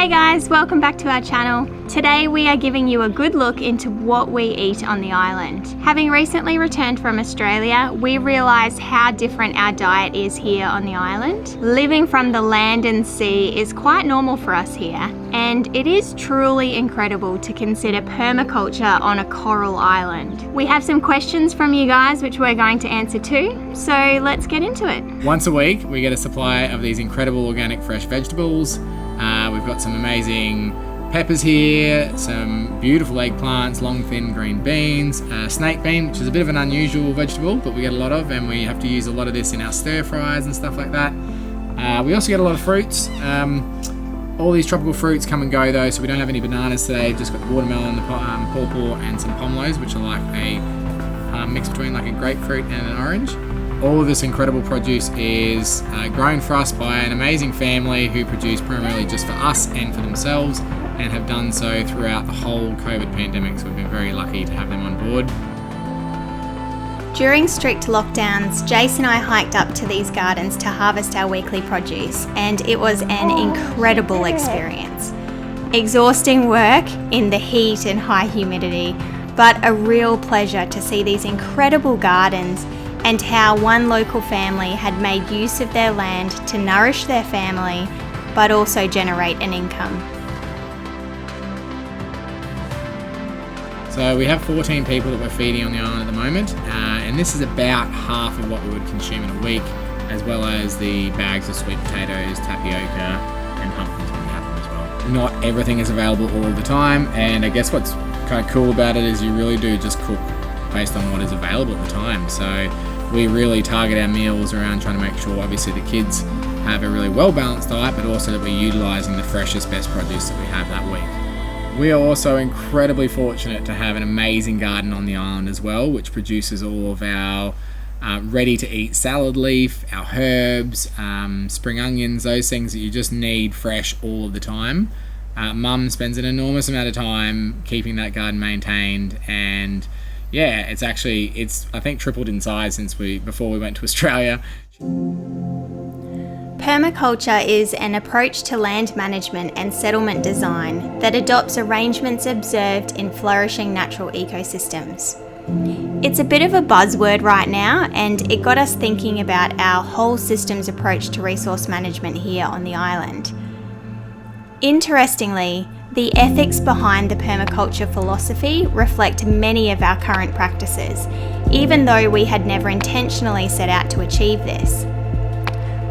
Hey guys, welcome back to our channel. Today we are giving you a good look into what we eat on the island. Having recently returned from Australia, we realised how different our diet is here on the island. Living from the land and sea is quite normal for us here, and it is truly incredible to consider permaculture on a coral island. We have some questions from you guys which we're going to answer too, so let's get into it. Once a week we get a supply of these incredible organic fresh vegetables. We've got some amazing peppers here, some beautiful eggplants, long thin green beans, snake bean, which is a bit of an unusual vegetable, but we get a lot of, and we have to use a lot of this in our stir fries and stuff like that. We also get a lot of fruits. All these tropical fruits come and go though, so we don't have any bananas today. We've just got the watermelon, the pawpaw, and some pomelos, which are like a mix between like a grapefruit and an orange. All of this incredible produce is grown for us by an amazing family who produce primarily just for us and for themselves, and have done so throughout the whole COVID pandemic, so we've been very lucky to have them on board. During strict lockdowns, Jace and I hiked up to these gardens to harvest our weekly produce, and it was an incredible experience. Exhausting work in the heat and high humidity, but a real pleasure to see these incredible gardens and how one local family had made use of their land to nourish their family, but also generate an income. So we have 14 people that we're feeding on the island at the moment, and this is about half of what we would consume in a week, as well as the bags of sweet potatoes, tapioca, and pumpkins when we have them as well. Not everything is available all the time, and I guess what's kind of cool about it is you really do just cook based on what is available at the time. So we really target our meals around trying to make sure obviously the kids have a really well balanced diet, but also that we're utilising the freshest, best produce that we have that week. We are also incredibly fortunate to have an amazing garden on the island as well, which produces all of our ready to eat salad leaf, our herbs, spring onions, those things that you just need fresh all of the time. Mum spends an enormous amount of time keeping that garden maintained, and yeah, it's I think tripled in size since before we went to Australia. Permaculture is an approach to land management and settlement design that adopts arrangements observed in flourishing natural ecosystems. It's a bit of a buzzword right now, and it got us thinking about our whole systems approach to resource management here on the island. Interestingly, the ethics behind the permaculture philosophy reflect many of our current practices, even though we had never intentionally set out to achieve this.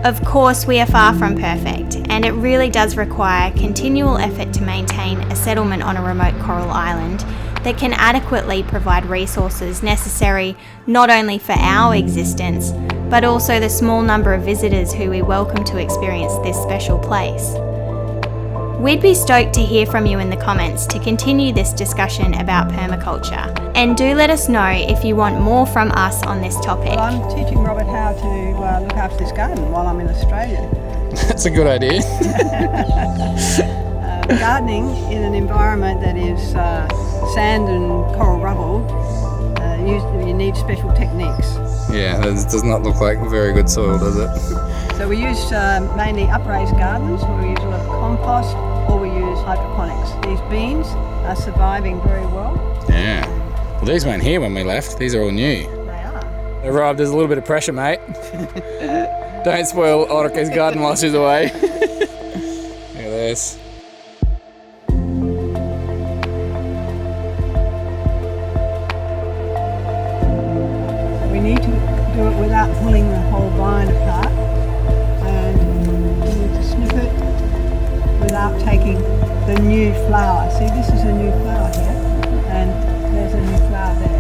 Of course, we are far from perfect, and it really does require continual effort to maintain a settlement on a remote coral island that can adequately provide resources necessary not only for our existence, but also the small number of visitors who we welcome to experience this special place. We'd be stoked to hear from you in the comments to continue this discussion about permaculture. And do let us know if you want more from us on this topic. Well, I'm teaching Robert how to look after this garden while I'm in Australia. That's a good idea. Gardening in an environment that is sand and coral rubble, you need special techniques. Yeah, it does not look like very good soil, does it? So we use mainly upraised gardens, where we use a lot of compost, or we use hydroponics. These beans are surviving very well. Yeah. Well, these weren't here when we left. These are all new. They are. Hey, Rob, there's a little bit of pressure, mate. Don't spoil Orica's garden while she's away. Look at this. We need to do it without pulling the whole vine apart, and we need to snip it without taking the new flower. See, this is a new flower here, and there's a new flower there.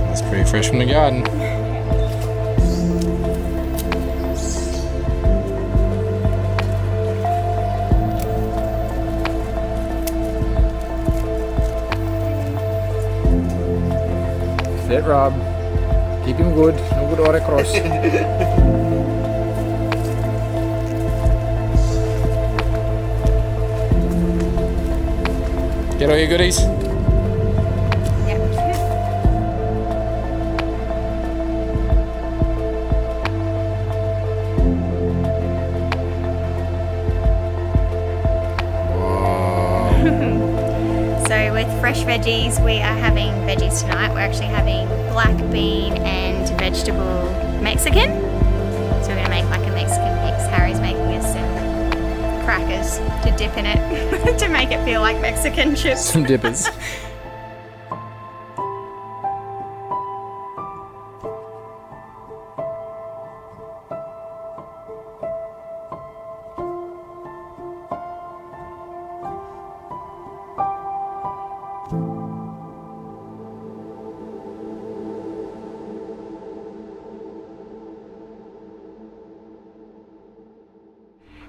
That's pretty fresh from the garden. That's it, Rob. Keep him good. No good water cross. Get all your goodies. Yep. with fresh veggies, we are having veggies tonight. We're actually having black bean and vegetable Mexican. So we're going to make like a Mexican mix. Harry's making us some crackers to dip in it to make it feel like Mexican chips. Some dippers.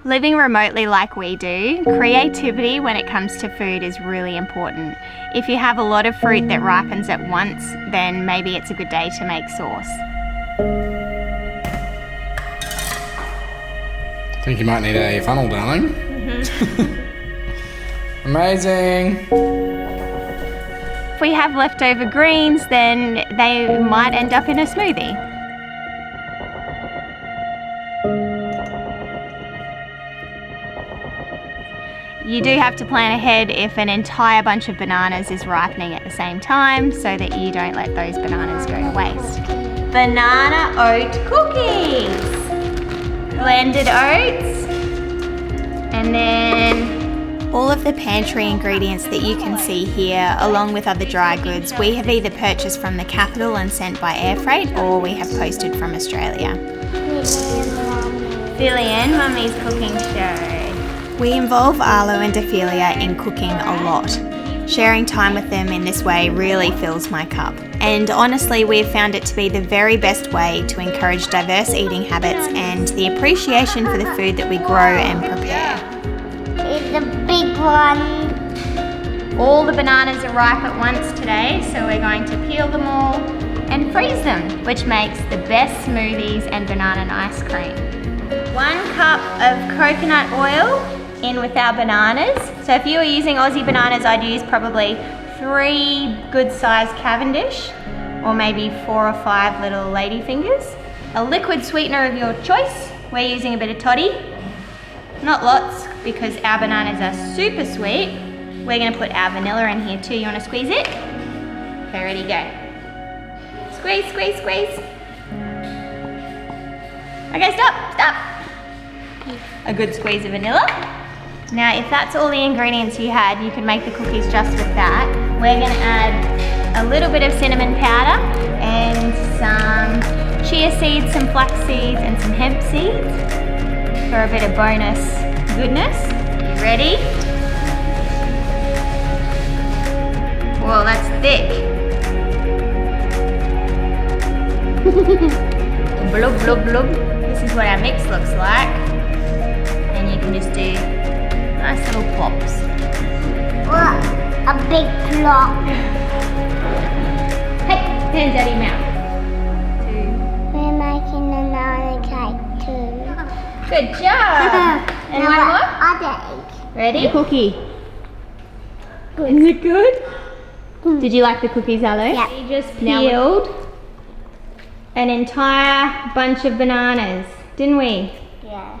Living remotely like we do, creativity when it comes to food is really important. If you have a lot of fruit that ripens at once, then maybe it's a good day to make sauce. I think you might need a funnel, darling. Amazing. If we have leftover greens, then they might end up in a smoothie. You do have to plan ahead if an entire bunch of bananas is ripening at the same time so that you don't let those bananas go to waste. Banana oat cookies. Blended oats. And then all of the pantry ingredients that you can see here, along with other dry goods, we have either purchased from the capital and sent by air freight, or we have posted from Australia. Philly and Mummy's cooking show. We involve Arlo and Ophelia in cooking a lot. Sharing time with them in this way really fills my cup. And honestly, we've found it to be the very best way to encourage diverse eating habits and the appreciation for the food that we grow and prepare. It's a big one. All the bananas are ripe at once today, so we're going to peel them all and freeze them, which makes the best smoothies and banana and ice cream. 1 cup of coconut oil in with our bananas. So if you were using Aussie bananas, I'd use probably 3 good-sized Cavendish, or maybe 4 or 5 little ladyfingers. A liquid sweetener of your choice. We're using a bit of toddy. Not lots, because our bananas are super sweet. We're gonna put our vanilla in here too. You wanna squeeze it? Okay, ready, go. Squeeze, squeeze, squeeze. Okay, stop. A good squeeze of vanilla. Now, if that's all the ingredients you had, you can make the cookies just with that. We're gonna add a little bit of cinnamon powder and some chia seeds, some flax seeds, and some hemp seeds for a bit of bonus goodness. You ready? Whoa, that's thick. Blub, blub, blub. This is what our mix looks like. And you can just do nice little plops. What? A big plop. Hey, hands out of your mouth. 2. We're making another cake too. Good job. And one more. Other egg. Ready? Cookie. Good. Is it good? Did you like the cookies, Alo? Yeah. We just peeled an entire bunch of bananas, didn't we? Yeah.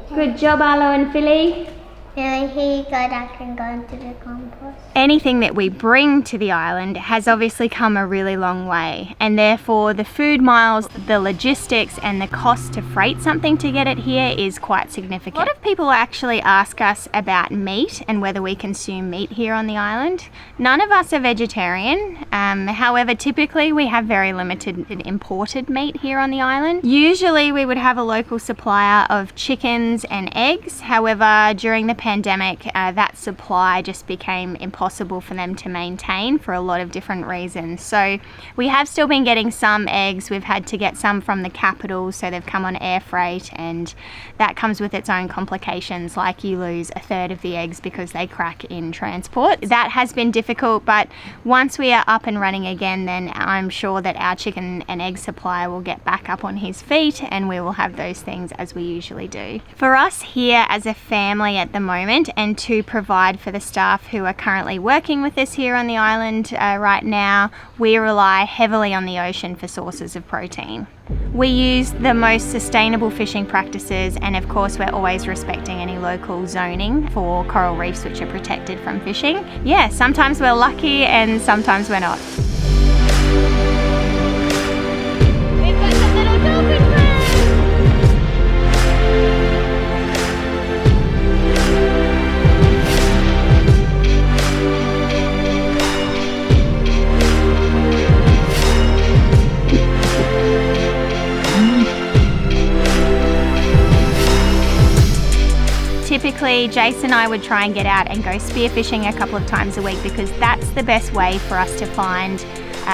Good job, Arlo and Philly. Here you go, that can go into the compost. Anything that we bring to the island has obviously come a really long way, and therefore the food miles, the logistics, and the cost to freight something to get it here is quite significant. A lot of people actually ask us about meat and whether we consume meat here on the island. None of us are vegetarian, however typically we have very limited imported meat here on the island. Usually we would have a local supplier of chickens and eggs, however during the pandemic that supply just became impossible for them to maintain for a lot of different reasons. So we have still been getting some eggs. We've had to get some from the capital, so they've come on air freight, and that comes with its own complications, like you lose 1/3 of the eggs because they crack in transport. That has been difficult, but once we are up and running again, then I'm sure that our chicken and egg supplier will get back up on his feet and we will have those things as we usually do. For us here as a family at the moment and to provide for the staff who are currently working with us here on the island right now, we rely heavily on the ocean for sources of protein. We use the most sustainable fishing practices, and of course we're always respecting any local zoning for coral reefs which are protected from fishing. Yeah, sometimes we're lucky and sometimes we're not. We've got some little dolphin friends! Typically, Jason and I would try and get out and go spearfishing a couple of times a week because that's the best way for us to find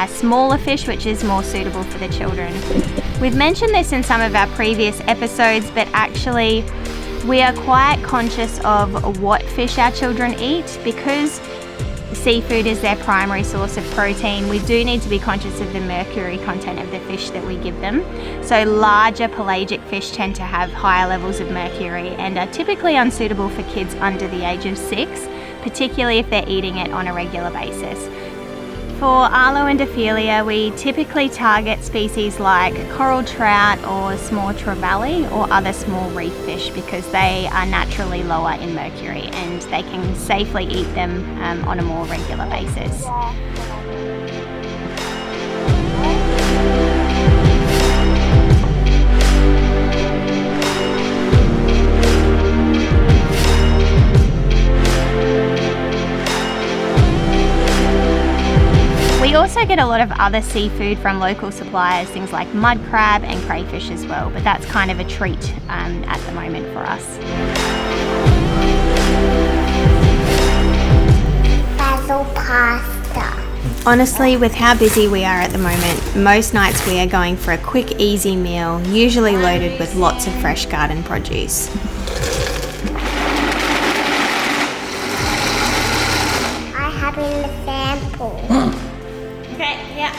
smaller fish, which is more suitable for the children. We've mentioned this in some of our previous episodes, but actually we are quite conscious of what fish our children eat. Because seafood is their primary source of protein, we do need to be conscious of the mercury content of the fish that we give them. So larger pelagic fish tend to have higher levels of mercury and are typically unsuitable for kids under the age of 6, particularly if they're eating it on a regular basis. For Arlo and Ophelia, we typically target species like coral trout or small trevally or other small reef fish because they are naturally lower in mercury and they can safely eat them on a more regular basis. We also get a lot of other seafood from local suppliers, things like mud crab and crayfish as well, but that's kind of a treat at the moment for us. Basil pasta. Honestly, with how busy we are at the moment, most nights we are going for a quick, easy meal, usually loaded with lots of fresh garden produce. I'm having a sample. Okay, yeah.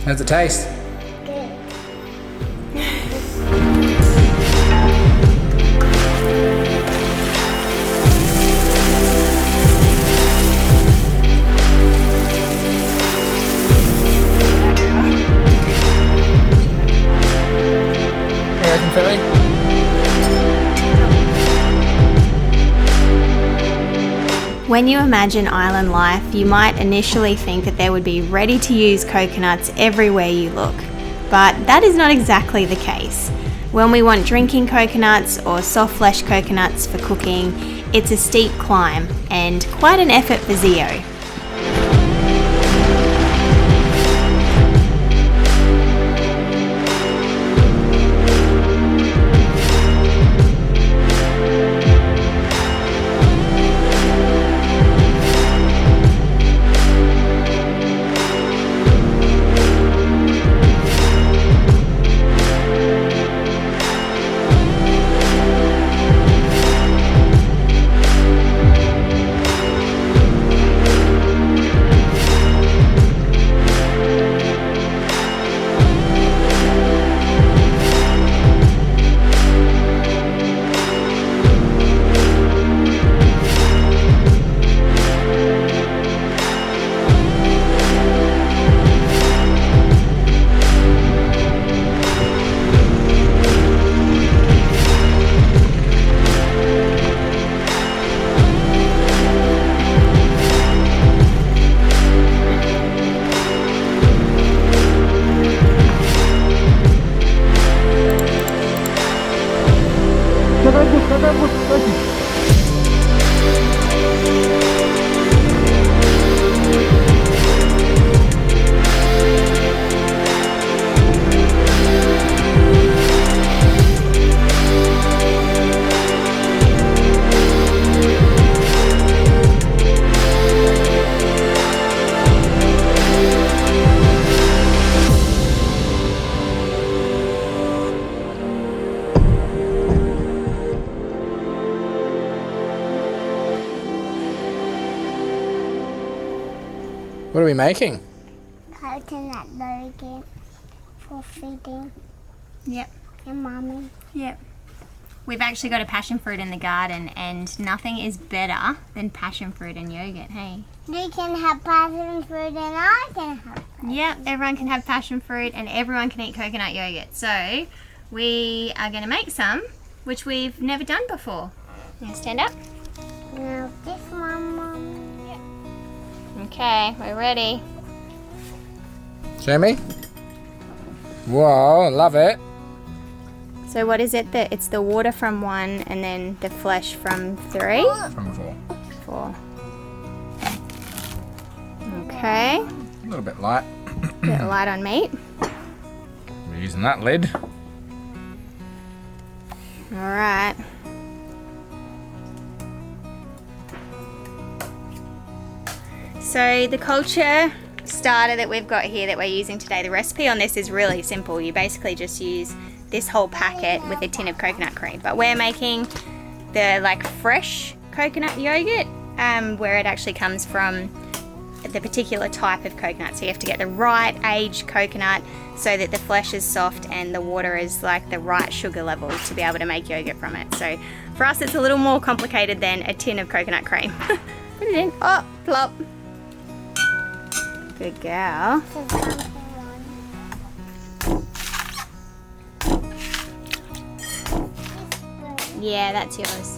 How's it taste? Good. When you imagine island life, you might initially think that there would be ready-to-use coconuts everywhere you look, but that is not exactly the case. When we want drinking coconuts or soft flesh coconuts for cooking, it's a steep climb and quite an effort for Zio. What are we making? Coconut burger for feeding Yep, your mommy. yep. We've actually got a passion fruit in the garden, and nothing is better than passion fruit and yogurt, hey? You can have passion fruit and I can have. Yep, everyone can have passion fruit and everyone can eat coconut yogurt. So we are going to make some, which we've never done before. You want to stand up? Now this one, Mum. Okay, we're ready. Show me. Whoa, love it. So what is it? It's the water from 1 and then the flesh from 3? From 4. 4. Okay. A little bit light. Bit light on meat. We're using that lid. Alright. So the culture starter that we've got here that we're using today, the recipe on this is really simple. You basically just use this whole packet with a tin of coconut cream. But we're making the fresh coconut yogurt where it actually comes from the particular type of coconut. So you have to get the right aged coconut so that the flesh is soft and the water is like the right sugar level to be able to make yogurt from it. So for us it's a little more complicated than a tin of coconut cream. Put it in. Oh, plop. Good girl. Yeah, that's yours.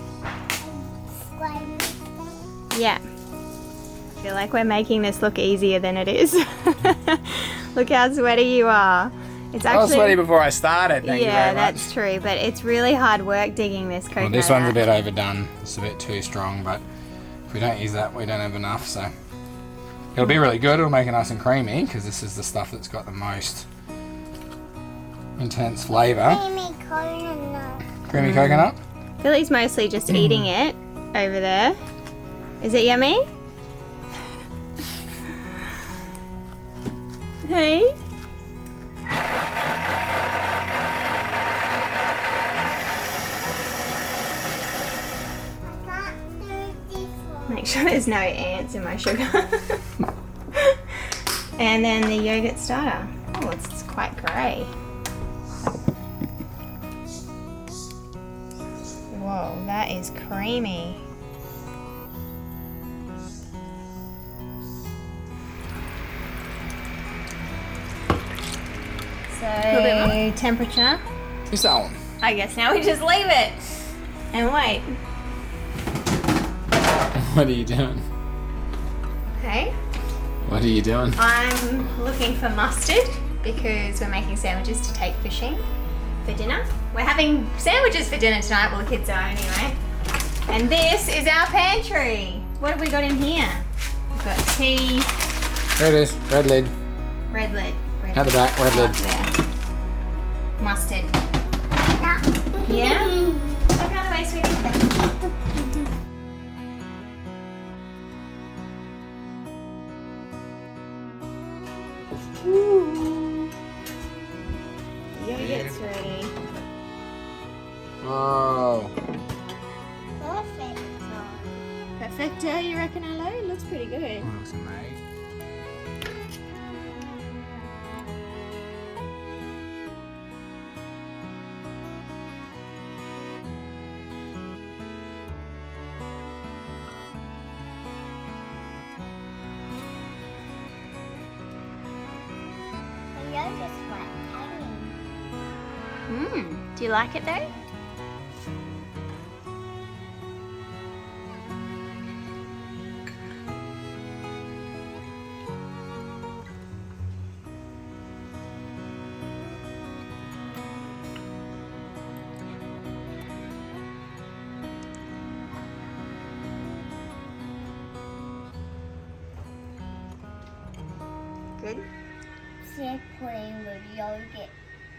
Yeah. I feel like we're making this look easier than it is. Look how sweaty you are. It's actually, I was sweaty before I started, thank you very much. Yeah, that's true, but it's really hard work digging this coconut. Well, this one's out. a bit overdone. It's a bit too strong, but if we don't use that, we don't have enough, so. It'll be really good. It'll make it nice and creamy, because this is the stuff that's got the most intense flavour. Creamy coconut. Creamy coconut? Billy's mostly just eating it over there. Is it yummy? Hey? Make sure there's no ants in my sugar. And then the yogurt starter. Oh, it's quite grey. Whoa, that is creamy. So, temperature. Who's that one? I guess now we just leave it and wait. What are you doing? Okay. What are you doing? I'm looking for mustard because we're making sandwiches to take fishing for dinner. We're having sandwiches for dinner tonight, well the kids are anyway. And this is our pantry. What have we got in here? We've got tea. There it is, red lid. Red lid. At the back, red lid. There. Mustard. Yeah? Look out of the way, sweetie. Yogurt's ready. Whoa. Perfect. Perfecto, you reckon, hello? Looks pretty good. Looks amazing. The yogurt's wet. Do you like it though? Good? Sick pudding with yogurt.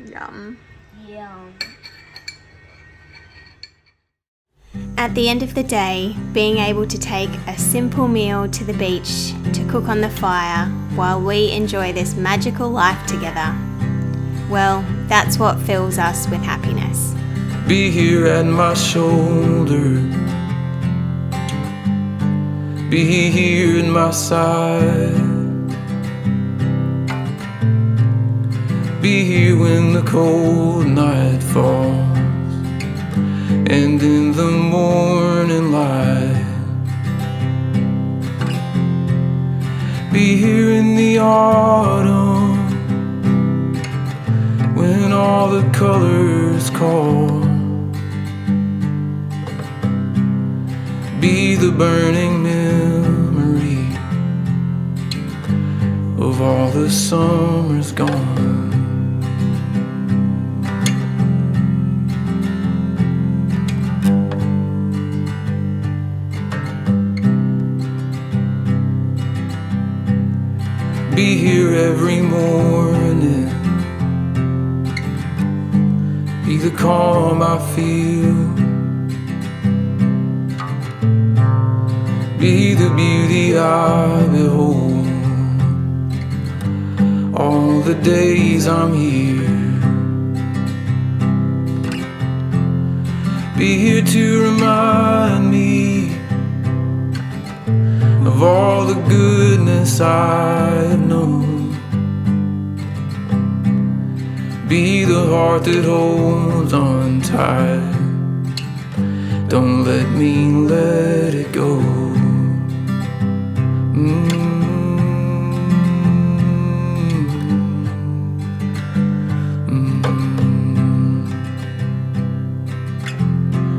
Yum. Yum. At the end of the day, being able to take a simple meal to the beach to cook on the fire while we enjoy this magical life together, well, that's what fills us with happiness. Be here at my shoulder, be here in my side, be here when the cold night falls and in the morning light. Be here in the autumn when all the colors call. Be the burning memory of all the summers gone. Be here every morning. Be the calm I feel. Be the beauty I behold. All the days I'm here. Be here to remind me of all the goodness I've known. Be the heart that holds on tight. Don't let me let it go.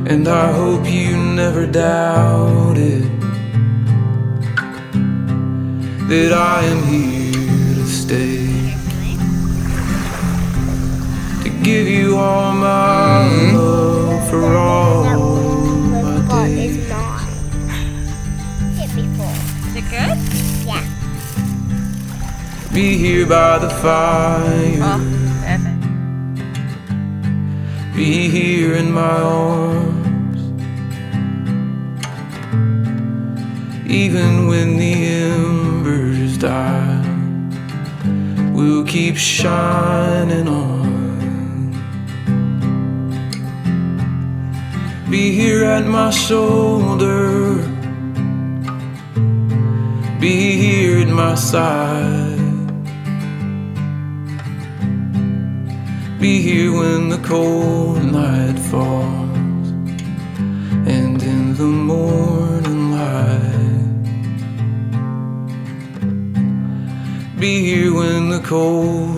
And I hope you never doubt it, that I am here to stay, to give you all my love for all my days. Is it good? Yeah. Be here by the fire. Oh, perfect. Be here in my arms, even when the embers die. We'll keep shining on. Be here at my shoulder. Be here at my side. Be here when the cold night falls and in the morning light. Be here when the cold